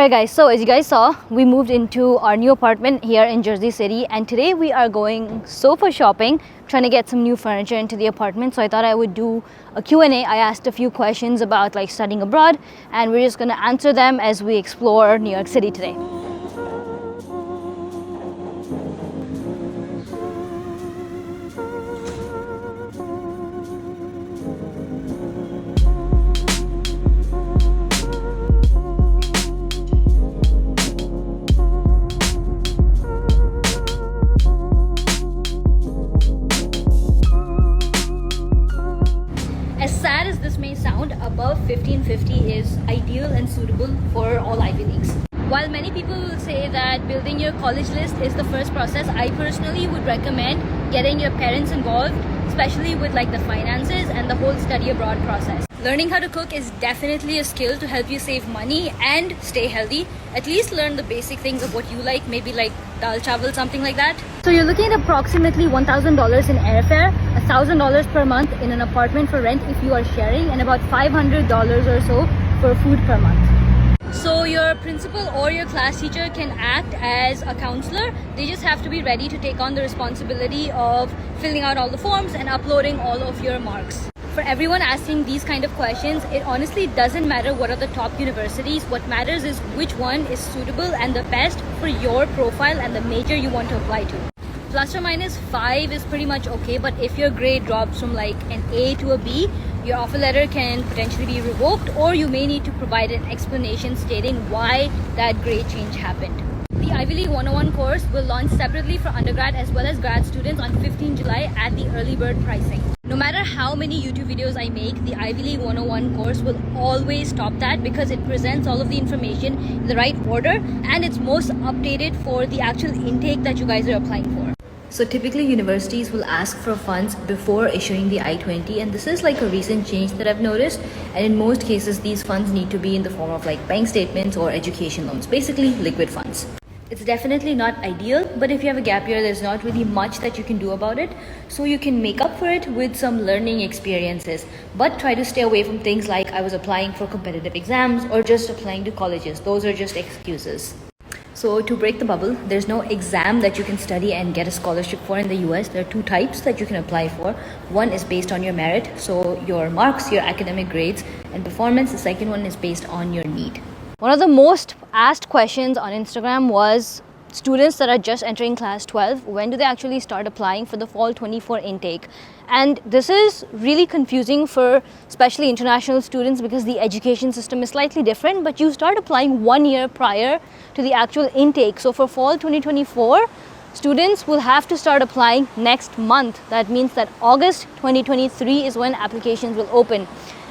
Alright guys, so as you guys saw, we moved into our new apartment here in Jersey City, and today we are going sofa shopping, trying to get some new furniture into the apartment. So I thought I would do a Q&A. I asked a few questions about like studying abroad, and we're just going to answer them as we explore New York City today. As sad as this may sound, above 1550 is ideal and suitable for all Ivy Leagues. While many people will say that building your college list is the first process, I personally would recommend getting your parents involved, especially with like the finances and the whole study abroad process. Learning how to cook is definitely a skill to help you save money and stay healthy. At least learn the basic things of what you like, maybe like dal chawal, something like that. So you're looking at approximately $1,000 in airfare, $1,000 per month in an apartment for rent if you are sharing, and about $500 or so for food per month. So your principal or your class teacher can act as a counselor. They just have to be ready to take on the responsibility of filling out all the forms and uploading all of your marks. For everyone asking these kind of questions, it honestly doesn't matter what are the top universities. What matters is which one is suitable and the best for your profile and the major you want to apply to. Plus or minus 5 is pretty much okay, but if your grade drops from like an A to a B, your offer letter can potentially be revoked, or you may need to provide an explanation stating why that grade change happened. The Ivy League 101 course will launch separately for undergrad as well as grad students on 15 July at the early bird pricing. No matter how many YouTube videos I make, the Ivy League 101 course will always top that because it presents all of the information in the right order and it's most updated for the actual intake that you guys are applying for. So typically universities will ask for funds before issuing the I-20, and this is like a recent change that I've noticed, and in most cases these funds need to be in the form of like bank statements or education loans, basically liquid funds. It's definitely not ideal, but if you have a gap year, there's not really much that you can do about it. So you can make up for it with some learning experiences, but try to stay away from things like I was applying for competitive exams or just applying to colleges. Those are just excuses. So to break the bubble, there's no exam that you can study and get a scholarship for in the US. There are two types that you can apply for. One is based on your merit, so your marks, your academic grades and performance. The second one is based on your need. One of the most asked questions on Instagram was students that are just entering class 12, when do they actually start applying for the fall 24 intake? And this is really confusing for especially international students because the education system is slightly different, but you start applying 1 year prior to the actual intake. So for fall 2024, students will have to start applying next month. That means that August 2023 is when applications will open.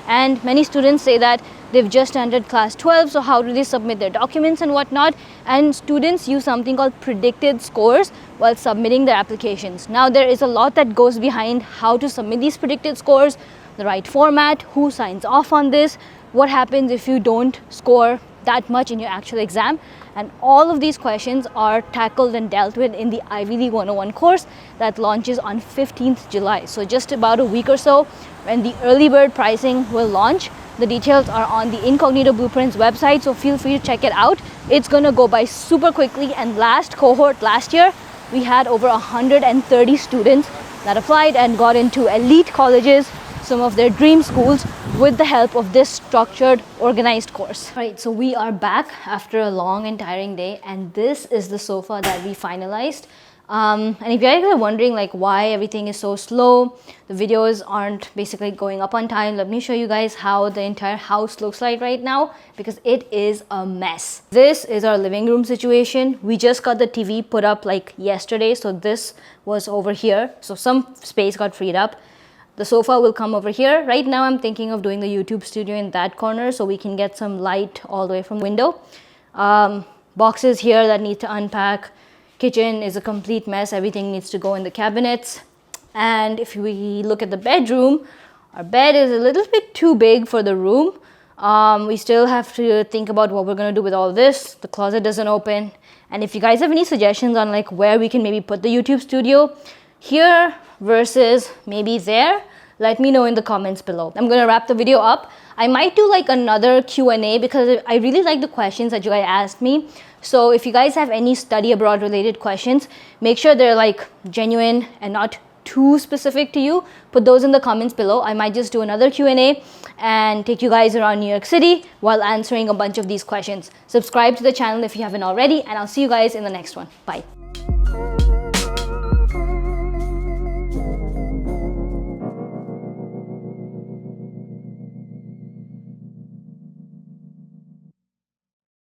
And many students say that they've just entered class 12, so how do they submit their documents and whatnot? And students use something called predicted scores while submitting their applications. Now there is a lot that goes behind how to submit these predicted scores, the right format, who signs off on this, what happens if you don't score that much in your actual exam, and all of these questions are tackled and dealt with in the Ivy League 101 course that launches on 15th July. So just about a week or so when the early bird pricing will launch. The details are on the Incognito Blueprints website, so feel free to check it out. It's gonna go by super quickly, and last cohort last year we had over 130 students that applied and got into elite colleges, some of their dream schools, with the help of this structured, organized course. All right, so we are back after a long and tiring day, and this is the sofa that we finalized. And if you guys are wondering like why everything is so slow, the videos aren't basically going up on time, let me show you guys how the entire house looks like right now, because it is a mess. This is our living room situation. We just got the TV put up like yesterday, so this was over here, so some space got freed up. The sofa will come over here. Right now I'm thinking of doing the YouTube studio in that corner so we can get some light all the way from the window. Boxes here that need to unpack. Kitchen is a complete mess. Everything needs to go in the cabinets. And if we look at the bedroom, our bed is a little bit too big for the room. We still have to think about what we're going to do with all this. The closet doesn't open. And if you guys have any suggestions on like where we can maybe put the YouTube studio, here versus maybe there, let me know in the comments below. I'm gonna wrap the video up. I might do like another Q&A because I really like the questions that you guys asked me. So if you guys have any study abroad related questions, make sure they're like genuine and not too specific to you. Put those in the comments below. I might just do another Q&A and take you guys around New York City while answering a bunch of these questions. Subscribe to the channel if you haven't already, and I'll see you guys in the next one. Bye.